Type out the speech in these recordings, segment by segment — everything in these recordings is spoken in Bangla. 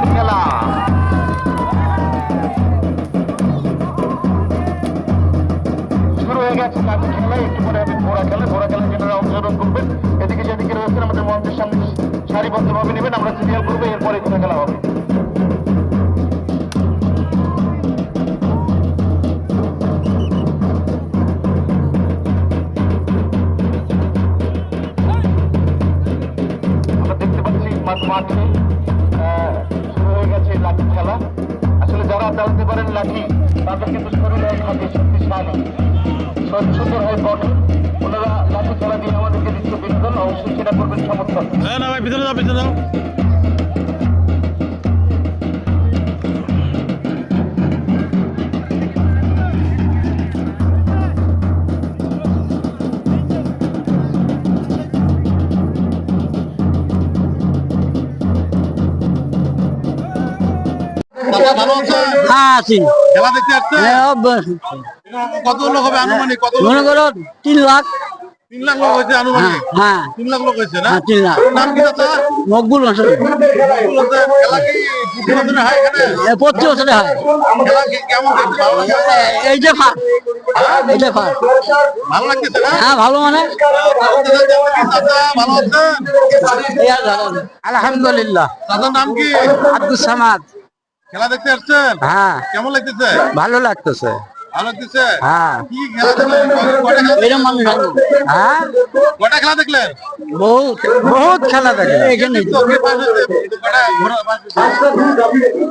লাঠি খেলা। শুরু হয়ে গেছে লাঠি খেলা, একটু পরে হবে ঘোড়া খেলা। ঘোড়া খেলার জন্য অংশগ্রহণ করবেন, এদিকে যেদিকে রয়েছেন আমাদের মঞ্চের সামনে সারিবদ্ধভাবে নেবেন, আমরা সিরিয়াল করবো, এরপরে ঘোড়া খেলা হবে। মাঠে শুরু হয়ে গেছে লাঠি খেলা। আসলে যারা চালাতে পারেন লাঠি তাদের কিন্তু শরীর হয় থাকে শক্তিশালী, সুন্দর হয় গঠন। ওনারা লাঠি খেলা দিয়ে আমাদেরকে দিচ্ছে বিনোদন, অবশ্যই সেটা করবেন সমর্থন। না ভাই ভিতরে যাও, ভিতরে যাও। ভালো আছেন? হ্যাঁ আছি। খেলা দেখতে আসছেন? কত লোক হবে আনুমানিক? কত মনে করো 3 লাখ। 3 লাখ লোক হয়েছে আনুমানিক? হ্যাঁ 3 লাখ লোক হয়েছে না? 3 লাখ। নাম কি দাদা? মকবুল হোসেন। খেলা কি প্রতি বছরে হয় এখানে? প্রতি বছরে হয়। খেলা কি কেমন দেখতে ভালো লাগে? এই যে ফার, এই যে ফার। ভালো লাগতেছে না? হ্যাঁ ভালো মানে দাদা ভালো আছেন? আলহামদুলিল্লাহ। দাদার নাম কি? আব্দুল সামাদ। খেলা দেখতে আসছেন? হ্যাঁ কেমন লাগতেছে? ভালো লাগতেছে। ভালো লাগতেছে? হ্যাঁ কি খেলা দেখলেন? কয়টা খেলা এরকম মানুষ আছে। হ্যাঁ কয়টা খেলা দেখলেন? বহুত বহুত খেলা দেখে এখানে। তো কে পাস হয়েছে? কয়টা ঘোড়া পাস হয়েছে?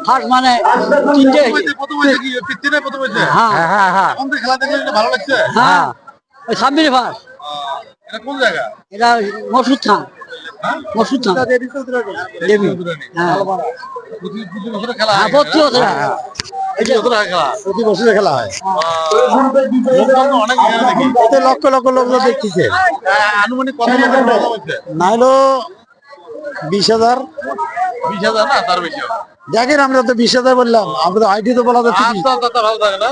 ফার্স্ট মানে 3টে। প্রথম হয়েছে কি? পিচ্চিনে প্রথম হয়েছে? হ্যাঁ হ্যাঁ হ্যাঁ এখন তো খেলা দেখলেন, এটা ভালো লাগছে? হ্যাঁ ওই 26 ফার্স্ট। এটা কোন জায়গা? এটা মসুদ খান। মসুদ খান দেবী। হ্যাঁ প্রতি বছরে খেলা হ্যাঁ হয়? প্রতি বছর। প্রতি বছরে হয় খেলা? প্রতি বছরে খেলা হয়। লোকজন তো অনেক এখানে দেখি। এতে লক্ষ লক্ষ লোক দেখতেছে। আনুমানিক কত টাকা খরচ হয়েছে? নাইলো 20,000। 20,000 না, তার বেশি হবে। দেখেন আমরা তো 20,000 বললাম, আমরা তো আইডি তো বলা যাচ্ছে। আচ্ছা, ভালো থাকে না?